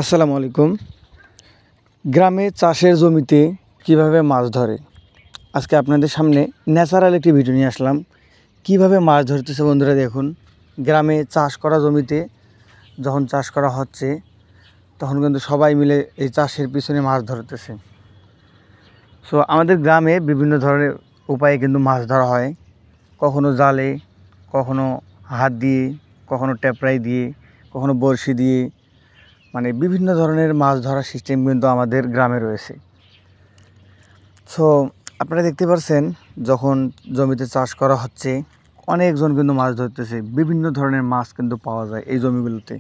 আসসালামু আলাইকুম। গ্রামে চাষের জমিতে কিভাবে মাছ ধরে, আজকে আপনাদের সামনে ন্যাচারাল একটি ভিডিও নিয়ে আসলাম। কিভাবে মাছ ধরতেছে বন্ধুরা দেখুন। গ্রামে চাষ করা জমিতে যখন চাষ করা হচ্ছে তখন কিন্তু সবাই মিলে এই চাষের পিছনে মাছ ধরতেছে। সো আমাদের গ্রামে বিভিন্ন ধরনের উপায়ে কিন্তু মাছ ধরা হয়, কখনো জালে, কখনো হাত দিয়ে, কখনো টেপরাই দিয়ে, কখনো বড়শি দিয়ে, মানে বিভিন্ন ধরনের মাছ ধরার সিস্টেম কিন্তু আমাদের গ্রামে রয়েছে। সো আপনারা দেখতে পাচ্ছেন যখন জমিতে চাষ করা হচ্ছে অনেকজন কিন্তু মাছ ধরতেছে। বিভিন্ন ধরনের মাছ কিন্তু পাওয়া যায় এই জমিগুলোতে।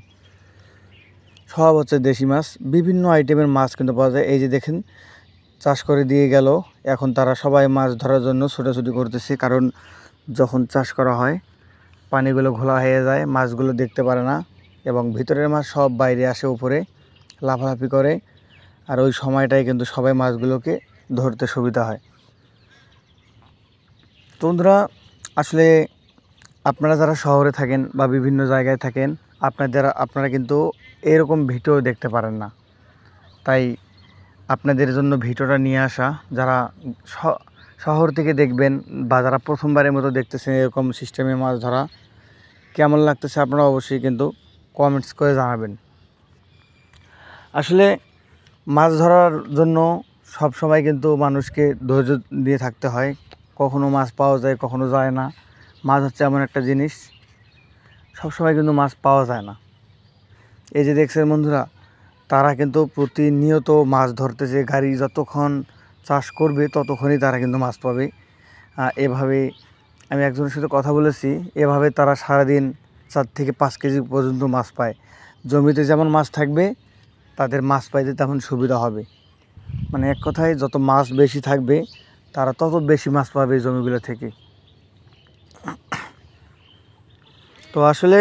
সব হচ্ছে দেশি মাছ, বিভিন্ন আইটেমের মাছ কিন্তু পাওয়া যায়। এই যে দেখেন চাষ করে দিয়ে গেল, এখন তারা সবাই মাছ ধরার জন্য ছোটাছুটি করতেছে, কারণ যখন চাষ করা হয় পানিগুলো ঘোলা হয়ে যায়, মাছগুলো দেখতে পারে না এবং ভিতরের মাছ সব বাইরে আসে, উপরে লাফালাফি করে। আর ওই সময়টাই কিন্তু সবাই মাছগুলোকে ধরতে সুবিধা হয়। তো বন্ধুরা, আসলে আপনারা যারা শহরে থাকেন বা বিভিন্ন জায়গায় থাকেন, আপনারা কিন্তু এরকম ভিডিও দেখতে পারেন না। তাই আপনাদের জন্য ভিডিওটা নিয়ে আসা। যারা শহর থেকে দেখবেন বা যারা প্রথমবারের মতো দেখতেছেন এরকম সিস্টেমে মাছ ধরা, কেমন লাগতেছে আপনারা অবশ্যই কিন্তু কমেন্টস করে জানাবেন। আসলে মাছ ধরার জন্য সব সময় কিন্তু মানুষকে ধৈর্য দিয়ে থাকতে হয়। কখনো মাছ পাওয়া যায়, কখনো যায় না। মাছ হচ্ছে এমন একটা জিনিস, সব সময় কিন্তু মাছ পাওয়া যায় না। এই যে দেখছেন বন্ধুরা, তারা কিন্তু প্রতিনিয়ত মাছ ধরতেছে। গাড়ি যতক্ষণ চাষ করবে ততক্ষণই তারা কিন্তু মাছ পাবে। এভাবে আমি একজনের সাথে কথা বলেছি, এভাবে তারা সারাদিন 4 থেকে 5 কেজি পর্যন্ত মাছ পায়। জমিতে যেমন মাছ থাকবে তাদের মাছ পাইতে তেমন সুবিধা হবে। মানে এক কথায় যত মাছ বেশি থাকবে তারা তত বেশি মাছ পাবে এই জমিগুলো থেকে। তো আসলে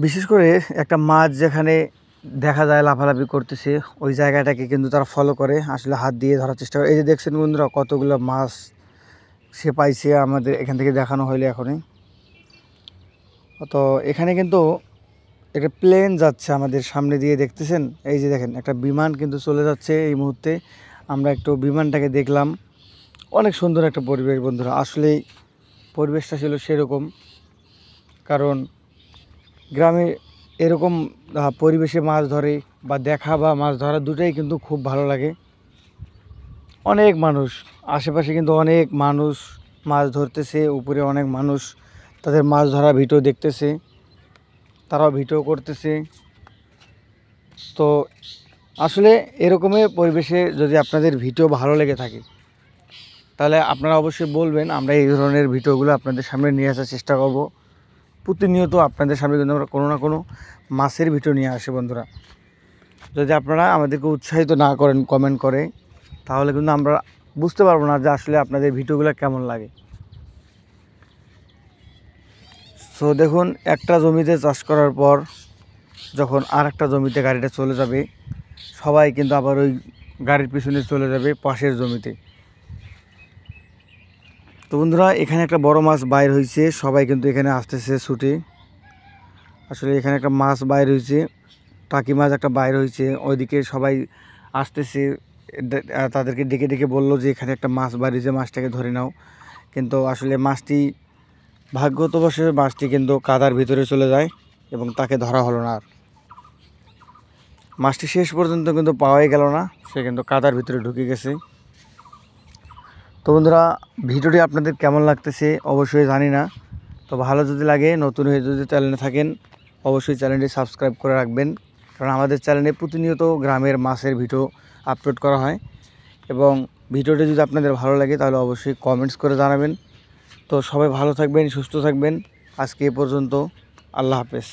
বিশেষ করে একটা মাছ যেখানে দেখা যায় লাফালাফি করতেছে ওই জায়গাটাকে কিন্তু তারা ফলো করে আসলে হাত দিয়ে ধরার চেষ্টা করে। এই যে দেখছেন বন্ধুরা কতগুলো মাছ সে পাইছে, আমাদের এখান থেকে দেখানো হইলে এখনই। তো এখানে কিন্তু একটা প্লেন যাচ্ছে আমাদের সামনে দিয়ে, দেখতেছেন? এই যে দেখেন একটা বিমান কিন্তু চলে যাচ্ছে এই মুহূর্তে। আমরা একটু বিমানটাকে দেখলাম। অনেক সুন্দর একটা পরিবেশ বন্ধুরা, আসলেই পরিবেশটা ছিল সেরকম। কারণ গ্রামে এরকম পরিবেশে মাছ ধরে বা দেখা বা মাছ ধরা দুটাই কিন্তু খুব ভালো লাগে। অনেক মানুষ আশেপাশে কিন্তু অনেক মানুষ মাছ ধরতেছে, উপরে অনেক মানুষ তাদের মাছ ধরা ভিডিও দেখতেছে, তারাও ভিডিও করতেছে। তো আসলে এরকমের পরিবেশে যদি আপনাদের ভিডিও ভালো লেগে থাকে তাহলে আপনারা অবশ্যই বলবেন, আমরা এই ধরনের ভিডিওগুলো আপনাদের সামনে নিয়ে আসার চেষ্টা করব। প্রতিনিয়ত আপনাদের সামনে কিন্তু আমরা কোনো না কোনো মাছের ভিডিও নিয়ে আসি বন্ধুরা। যদি আপনারা আমাদেরকে উৎসাহিত না করেন কমেন্ট করে, তাহলে কিন্তু আমরা বুঝতে পারবো না যে আসলে আপনাদের ভিডিওগুলো কেমন লাগে। সো দেখুন, একটা জমিতে চাষ করার পর যখন আর একটা জমিতে গাড়িটা চলে যাবে, সবাই কিন্তু আবার ওই গাড়ির পিছনে চলে যাবে পাশের জমিতে। তো বন্ধুরা, এখানে একটা বড় মাছ বাইর হয়েছে, সবাই কিন্তু এখানে আসতেছে ছুটে। আসলে এখানে একটা মাছ বাইর হয়েছে, টাকি মাছ একটা বাইর হয়েছে, ওইদিকে সবাই আসতেছে। তাদেরকে ডেকে ডেকে বললো যে এখানে একটা মাছ বাইর হয়েছে, মাছটাকে ধরে নাও। কিন্তু আসলে মাছটি ভাগ্যবশত মাছটি কিন্তু কাদার ভিতরে চলে যায় এবং তাকে ধরা হলো না। আর মাছটি শেষ পর্যন্ত কিন্তু পাওয়াই গেল না, সে কিন্তু কাদার ভিতরে ঢুকে গেছে। তো বন্ধুরা, ভিডিওটি আপনাদের কেমন লাগতেছে অবশ্যই জানি না। তো ভালো যদি লাগে, নতুন হয়ে যদি চ্যানেলে থাকেন অবশ্যই চ্যানেলটি সাবস্ক্রাইব করে রাখবেন, কারণ আমাদের চ্যানেলে প্রতিনিয়ত গ্রামের মাছের ভিডিও আপলোড করা হয়। এবং ভিডিওটি যদি আপনাদের ভালো লাগে তাহলে অবশ্যই কমেন্টস করে জানাবেন। তো সবাই ভালো থাকবেন, সুস্থ থাকবেন। আজকে এ পর্যন্ত, আল্লাহ হাফেজ।